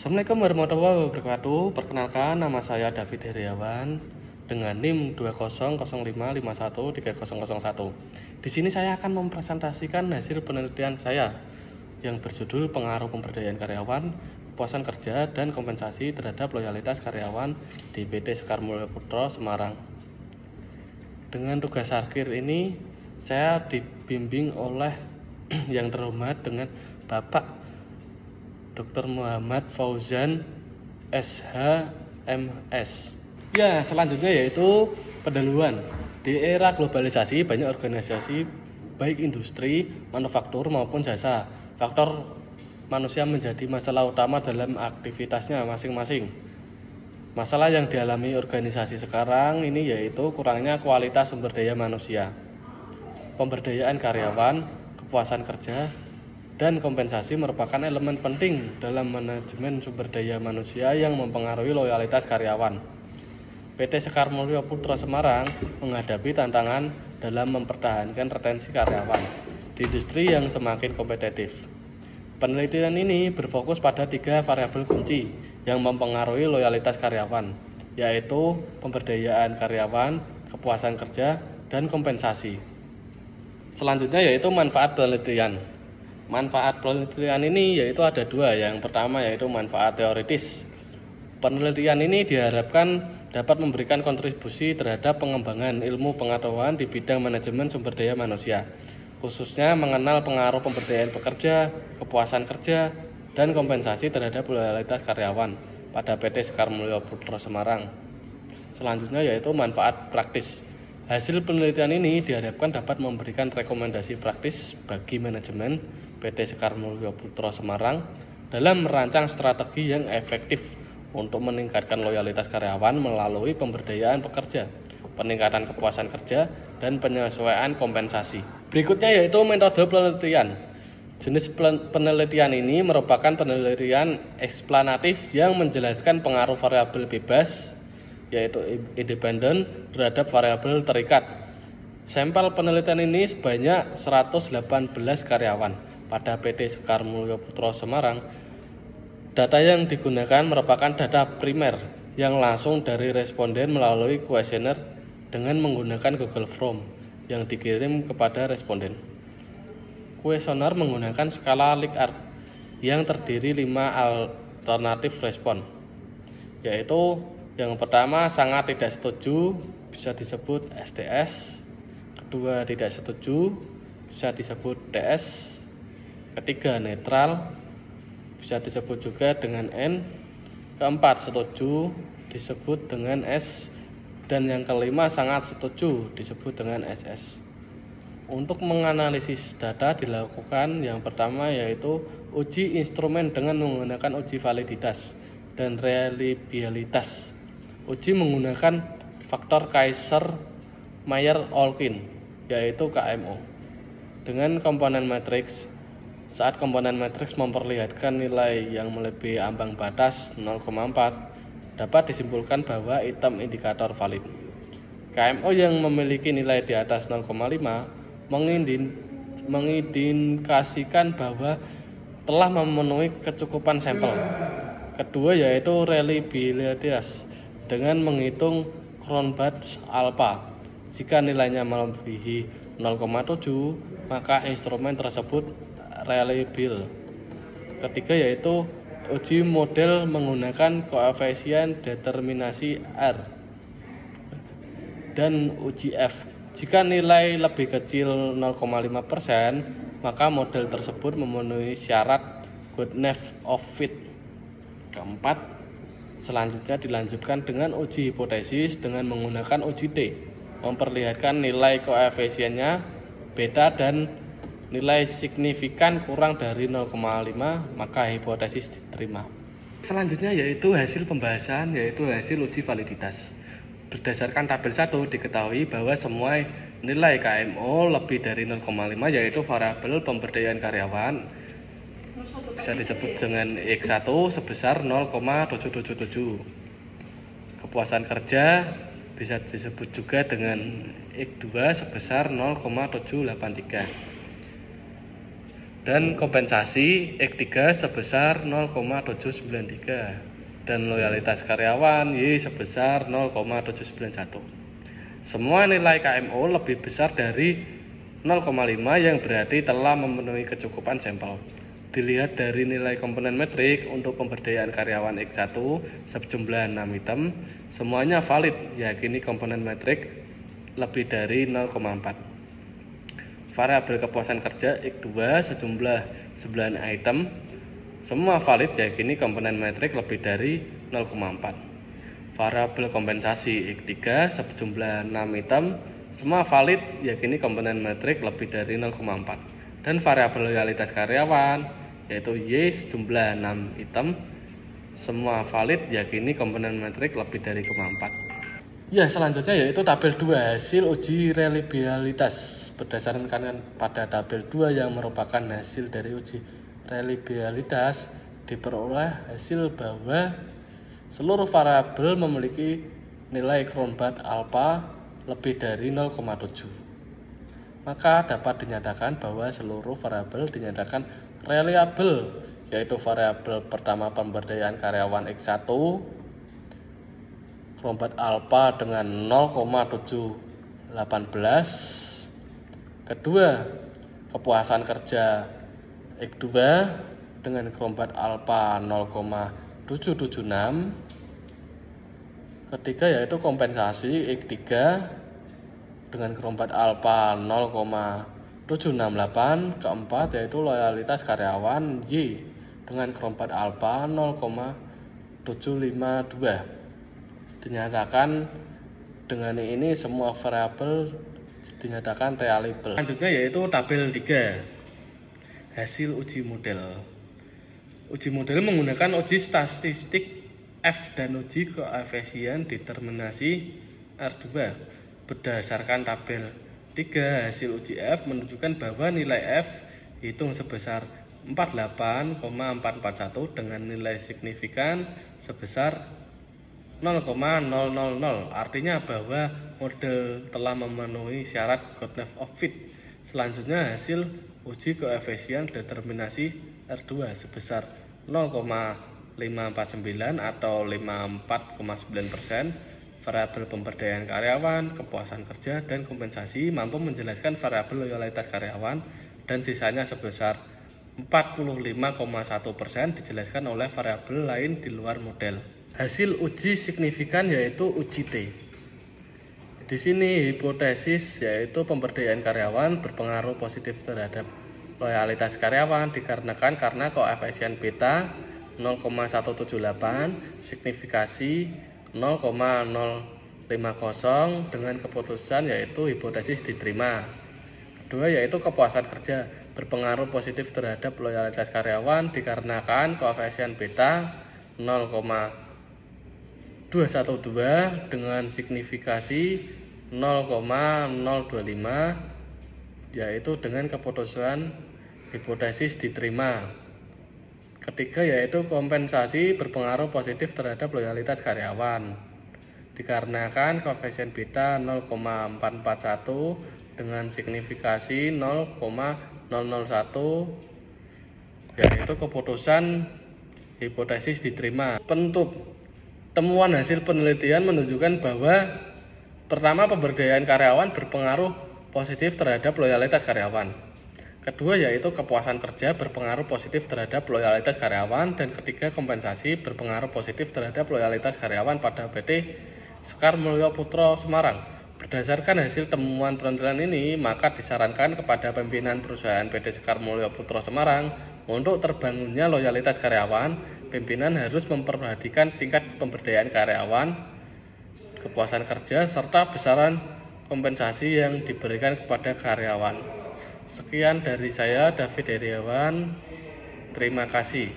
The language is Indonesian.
Assalamualaikum warahmatullahi wabarakatuh. Perkenalkan, nama saya David Heriawan dengan NIM 2005513001. Di sini saya akan mempresentasikan hasil penelitian saya yang berjudul Pengaruh Pemberdayaan Karyawan, Kepuasan Kerja, dan Kompensasi terhadap Loyalitas Karyawan di PT Sekar Mulyo Putra Semarang. Dengan tugas akhir ini, saya dibimbing oleh yang terhormat dengan Bapak Dr. Muhammad Fauzan SH.MS. Ya, selanjutnya yaitu pendahuluan. Di era globalisasi, banyak organisasi baik industri, manufaktur maupun jasa. Faktor manusia menjadi masalah utama dalam aktivitasnya masing-masing. Masalah yang dialami organisasi sekarang ini yaitu kurangnya kualitas sumber daya manusia, pemberdayaan karyawan, kepuasan kerja, dan kompensasi merupakan elemen penting dalam manajemen sumber daya manusia yang mempengaruhi loyalitas karyawan. PT Sekar Mulyo Putra Semarang menghadapi tantangan dalam mempertahankan retensi karyawan di industri yang semakin kompetitif. Penelitian ini berfokus pada 3 variabel kunci yang mempengaruhi loyalitas karyawan, yaitu pemberdayaan karyawan, kepuasan kerja, dan kompensasi. Selanjutnya yaitu manfaat penelitian. Manfaat penelitian ini yaitu ada 2. Yang pertama yaitu manfaat teoritis. Penelitian ini diharapkan dapat memberikan kontribusi terhadap pengembangan ilmu pengetahuan di bidang manajemen sumber daya manusia, khususnya mengenal pengaruh pemberdayaan pekerja, kepuasan kerja, dan kompensasi terhadap loyalitas karyawan pada PT Sekar Mulyo Putra Semarang. Selanjutnya yaitu manfaat praktis. Hasil penelitian ini diharapkan dapat memberikan rekomendasi praktis bagi manajemen PT Sekar Mulyo Putra Semarang dalam merancang strategi yang efektif untuk meningkatkan loyalitas karyawan melalui pemberdayaan pekerja, peningkatan kepuasan kerja, dan penyesuaian kompensasi. Berikutnya yaitu metode penelitian. Jenis penelitian ini merupakan penelitian eksplanatif yang menjelaskan pengaruh variabel bebas yaitu independen terhadap variabel terikat. Sampel penelitian ini sebanyak 118 karyawan pada PT Sekar Mulyo Putra Semarang. Data yang digunakan merupakan data primer yang langsung dari responden melalui kuesioner dengan menggunakan Google Form yang dikirim kepada responden. Kuesioner menggunakan skala Likert yang terdiri 5 alternatif respon, yaitu yang pertama, sangat tidak setuju, bisa disebut STS. Kedua, tidak setuju, bisa disebut DS. Ketiga, netral, bisa disebut juga dengan N. Keempat, setuju, disebut dengan S. Dan yang kelima, sangat setuju, disebut dengan SS. Untuk menganalisis data dilakukan yang pertama yaitu uji instrumen dengan menggunakan uji validitas dan reliabilitas. Uji menggunakan faktor Kaiser-Meyer-Olkin, yaitu KMO, dengan komponen matriks. Saat komponen matriks memperlihatkan nilai yang melebihi ambang batas 0,4, dapat disimpulkan bahwa item indikator valid. KMO yang memiliki nilai di atas 0,5 mengindikasikan bahwa telah memenuhi kecukupan sampel. Kedua yaitu reliabilitas dengan menghitung Cronbach's alpha. Jika nilainya melebihi 0,7, maka instrumen tersebut reliable. Ketiga yaitu uji model menggunakan koefisien determinasi R dan uji F. Jika nilai lebih kecil 0,5%, maka model tersebut memenuhi syarat goodness of fit. Keempat, selanjutnya dilanjutkan dengan uji hipotesis dengan menggunakan uji T, memperlihatkan nilai koefisiennya beta dan nilai signifikan kurang dari 0,5, maka hipotesis diterima. Selanjutnya yaitu hasil pembahasan, yaitu hasil uji validitas. Berdasarkan tabel 1 diketahui bahwa semua nilai KMO lebih dari 0,5 yaitu variabel pemberdayaan karyawan bisa disebut dengan X1 sebesar 0,777. Kepuasan kerja bisa disebut juga dengan X2 sebesar 0,783. dan kompensasi X3 sebesar 0,793 dan loyalitas karyawan Y sebesar 0,791. Semua nilai KMO lebih besar dari 0,5 yang berarti telah memenuhi kecukupan sampel. Dilihat dari nilai komponen metrik untuk pemberdayaan karyawan X1 sejumlah 6 item, semuanya valid, yakini komponen metrik lebih dari 0,4. Variabel kepuasan kerja X2 sejumlah 9 item, semua valid, yakini komponen metrik lebih dari 0,4. Variabel kompensasi X3 sejumlah 6 item, semua valid, yakini komponen metrik lebih dari 0,4. Dan variabel loyalitas karyawan yaitu Y sejumlah 6 item, semua valid, yakini komponen metrik lebih dari 0,4. Ya, selanjutnya yaitu tabel 2 hasil uji reliabilitas. Berdasarkan pada tabel 2 yang merupakan hasil dari uji reliabilitas, diperoleh hasil bahwa seluruh variabel memiliki nilai Cronbach alpha lebih dari 0,7. Maka dapat dinyatakan bahwa seluruh variabel dinyatakan reliable, yaitu variabel pertama pemberdayaan karyawan X1 Cronbach alpha dengan 0,718, kedua kepuasan kerja X2 dengan Cronbach alpha 0,776, ketiga yaitu kompensasi X3 dengan Cronbach alpha 0,768, keempat yaitu loyalitas karyawan Y dengan Cronbach alpha 0,752. Dinyatakan dengan ini semua variabel dinyatakan reliable. Selanjutnya yaitu tabel 3 hasil uji model. Uji model menggunakan uji statistik F dan uji koefisien determinasi R2. Berdasarkan tabel 3 hasil uji F menunjukkan bahwa nilai F hitung sebesar 48,441 dengan nilai signifikan sebesar 0,000, artinya bahwa model telah memenuhi syarat Gottlieb of Fit. Selanjutnya hasil uji koefisien determinasi R2 sebesar 0,549 atau 54,9%. Variabel pemberdayaan karyawan, kepuasan kerja, dan kompensasi mampu menjelaskan variabel loyalitas karyawan, dan sisanya sebesar 45,1% dijelaskan oleh variabel lain di luar model. Hasil uji signifikan yaitu uji T. Di sini hipotesis yaitu pemberdayaan karyawan berpengaruh positif terhadap loyalitas karyawan dikarenakan karena koefisien beta 0,178, signifikasi 0,050 dengan keputusan yaitu hipotesis diterima. Kedua yaitu kepuasan kerja berpengaruh positif terhadap loyalitas karyawan dikarenakan koefisien beta 0,212 dengan signifikasi 0,025 yaitu dengan keputusan hipotesis diterima. Ketiga yaitu kompensasi berpengaruh positif terhadap loyalitas karyawan dikarenakan koefisien beta 0,441 dengan signifikasi 0,001 yaitu keputusan hipotesis diterima. Penutup. Temuan hasil penelitian menunjukkan bahwa pertama, pemberdayaan karyawan berpengaruh positif terhadap loyalitas karyawan. Kedua yaitu kepuasan kerja berpengaruh positif terhadap loyalitas karyawan, dan ketiga kompensasi berpengaruh positif terhadap loyalitas karyawan pada PT Sekar Mulyo Putra Semarang. Berdasarkan hasil temuan penelitian ini, maka disarankan kepada pimpinan perusahaan PT Sekar Mulyo Putra Semarang untuk terbangunnya loyalitas karyawan. Pimpinan harus memperhatikan tingkat pemberdayaan karyawan, kepuasan kerja, serta besaran kompensasi yang diberikan kepada karyawan. Sekian dari saya, David Heriawan. Terima kasih.